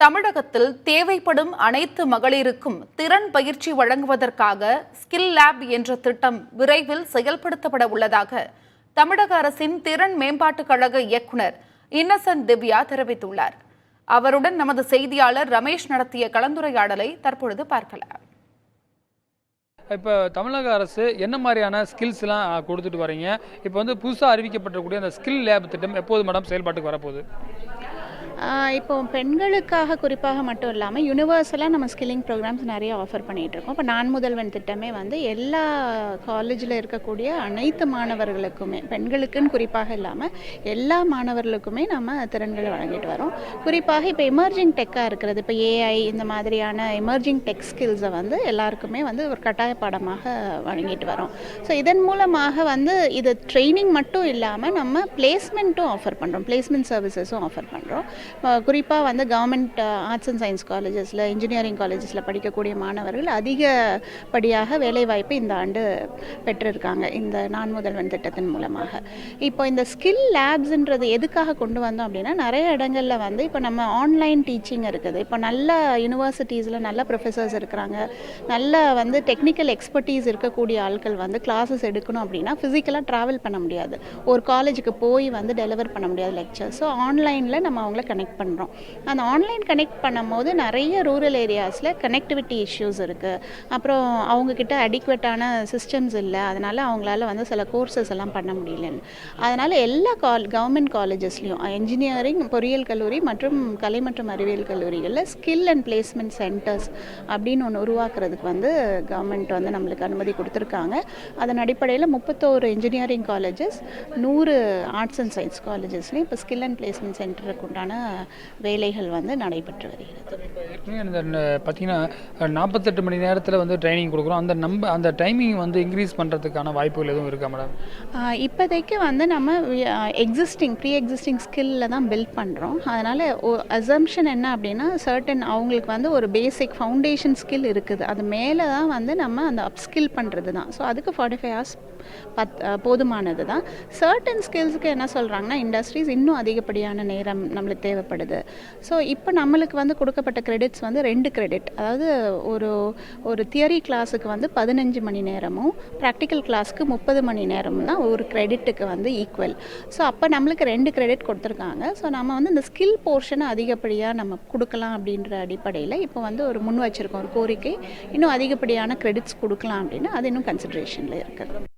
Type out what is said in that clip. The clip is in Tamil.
தமிழகத்தில் தேவைப்படும் அனைத்து மகளிருக்கும் திறன் பயிற்சி வழங்குவதற்காக ஸ்கில் லேப் என்ற திட்டம் விரைவில் செயல்படுத்தப்பட உள்ளதாக தமிழக அரசின் திறன் மேம்பாட்டுக் கழக இயக்குநர் இன்னசென்ட் திவ்யா தெரிவித்துள்ளார். அவருடன் நமது செய்தியாளர் ரமேஷ் நடத்திய கலந்துரையாடலை தற்பொழுது பார்க்கலாம். இப்போ தமிழக அரசு என்ன மாதிரியான ஸ்கில்ஸ்லாம் கொடுத்துட்டு வரீங்க? இப்போ புதுசாக அறிவிக்கப்பட்டிருக்கக்கூடிய அந்த ஸ்கில் லேப் திட்டம் எப்போது மேடம் செயல்பாட்டுக்கு வரப்போகுது? இப்போ பெண்களுக்காக குறிப்பாக மட்டும் இல்லாமல் யூனிவர்சலாக நம்ம ஸ்கில்லிங் ப்ரோக்ராம்ஸ் நிறைய ஆஃபர் பண்ணிகிட்ருக்கோம். இப்போ நான் முதல்வன் திட்டமே எல்லா காலேஜில் இருக்கக்கூடிய அனைத்து மாணவர்களுக்குமே, பெண்களுக்குன்னு குறிப்பாக இல்லாமல் எல்லா மாணவர்களுக்குமே நம்ம திறன்களை வழங்கிட்டு வரோம். குறிப்பாக இப்போ எமர்ஜிங் டெக்காக இருக்கிறது, இப்போ ஏஐ இந்த மாதிரியான எமர்ஜிங் டெக் ஸ்கில்ஸை எல்லாருக்குமே ஒரு கட்டாய பாடமாக வழங்கிட்டு வரோம். ஸோ இதன் மூலமாக இது ட்ரைனிங் மட்டும் இல்லாமல் நம்ம பிளேஸ்மெண்ட்டும் ஆஃபர் பண்ணுறோம், பிளேஸ்மெண்ட் சர்வீசஸும் ஆஃபர் பண்ணுறோம். குறிப்பாக கவர்மெண்ட் ஆர்ட்ஸ் அண்ட் சயின்ஸ் காலேஜஸில், இன்ஜினியரிங் காலேஜஸில் படிக்கக்கூடிய மாணவர்கள் அதிகப்படியாக வேலைவாய்ப்பு இந்த ஆண்டு பெற்றிருக்காங்க இந்த நான் முதல்வன் திட்டத்தின் மூலமாக. இப்போ இந்த ஸ்கில் லேப்ஸ்ன்றது எதுக்காக கொண்டு வந்தோம் அப்படின்னா, நிறைய இடங்களில் இப்போ நம்ம ஆன்லைன் டீச்சிங் இருக்குது. இப்போ நல்ல யூனிவர்சிட்டிஸில் நல்ல ப்ரொஃபஸர்ஸ் இருக்கிறாங்க, நல்ல டெக்னிக்கல் எக்ஸ்பர்டீஸ் இருக்கக்கூடிய ஆட்கள் கிளாஸஸ் எடுக்கணும் அப்படின்னா ஃபிசிக்கலாக ட்ராவல் பண்ண முடியாது, ஒரு காலேஜுக்கு போய் டெலிவர் பண்ண முடியாது லெக்சர். ஸோ ஆன்லைனில் நம்ம அவங்கள கனெக்ட் பண்ணுறோம். அந்த ஆன்லைன் கனெக்ட் பண்ணும்போது நிறைய ரூரல் ஏரியாஸில் கனெக்டிவிட்டி இஷ்யூஸ் இருக்குது. அப்புறம் அவங்கக்கிட்ட அடிக்வேட்டான சிஸ்டம்ஸ் இல்லை, அதனால் அவங்களால சில கோர்சஸ் எல்லாம் பண்ண முடியலன்னு. அதனால் எல்லா கவர்மெண்ட் காலேஜஸ்லேயும் இன்ஜினியரிங், பொறியியல் கல்லூரி மற்றும் கலை மற்றும் அறிவியல் கல்லூரிகளில் ஸ்கில் அண்ட் பிளேஸ்மெண்ட் சென்டர்ஸ் அப்படின்னு ஒன்று உருவாக்குறதுக்கு கவர்மெண்ட் நம்மளுக்கு அனுமதி கொடுத்துருக்காங்க. அதன் அடிப்படையில் 31 engineering colleges, 100 arts and science காலேஜஸ்லேயும் இப்போ ஸ்கில் அண்ட் பிளேஸ்மெண்ட் சென்டருக்கு உண்டான வேலைகள் நடைபெற்று வருகிறது. பார்த்தீங்கன்னா 48 மணி நேரத்தில் ட்ரைனிங் கொடுக்குறோம். அந்த டைமிங் இன்க்ரீஸ் பண்ணுறதுக்கான வாய்ப்புகள் எதுவும் இருக்கா மேடம்? இப்போதைக்கு நம்ம ப்ரீ எக்ஸிஸ்டிங் ஸ்கில்ல தான் பில்ட் பண்ணுறோம். அதனால் அசம்ஷன் என்ன அப்படின்னா, சர்டன் அவங்களுக்கு ஒரு பேசிக் ஃபவுண்டேஷன் ஸ்கில் இருக்குது, அது மேலே தான் நம்ம அந்த அப்ஸ்கில் பண்ணுறது தான். ஸோ அதுக்கு 45 hours போதுமானது தான். சர்டன் ஸ்கில்ஸுக்கு என்ன சொல்கிறாங்கன்னா, இண்டஸ்ட்ரீஸ் இன்னும் அதிகப்படியான நேரம் நம்மளுக்கு தேவைப்படுது. ஸோ இப்போ நம்மளுக்கு கொடுக்கப்பட்ட கிரெடிட்ஸ் 2 கிரெடிட், அதாவது ஒரு தியரி கிளாஸுக்கு 15 மணி நேரமும் ப்ராக்டிக்கல் கிளாஸுக்கு 30 மணி நேரமும் தான் ஒரு கிரெடிட்டுக்கு ஈக்குவல். ஸோ அப்போ நம்மளுக்கு 2 கிரெடிட் கொடுத்துருக்காங்க. ஸோ நம்ம இந்த ஸ்கில் போர்ஷனை அதிகப்படியாக நம்ம கொடுக்கலாம் அப்படின்ற அடிப்படையில் இப்போ ஒரு முன் வச்சுருக்கோம் ஒரு கோரிக்கை, இன்னும் அதிகப்படியான கிரெடிட்ஸ் கொடுக்கலாம் அப்படின்னு. அது இன்னும் கன்சிடரேஷனில் இருக்குது.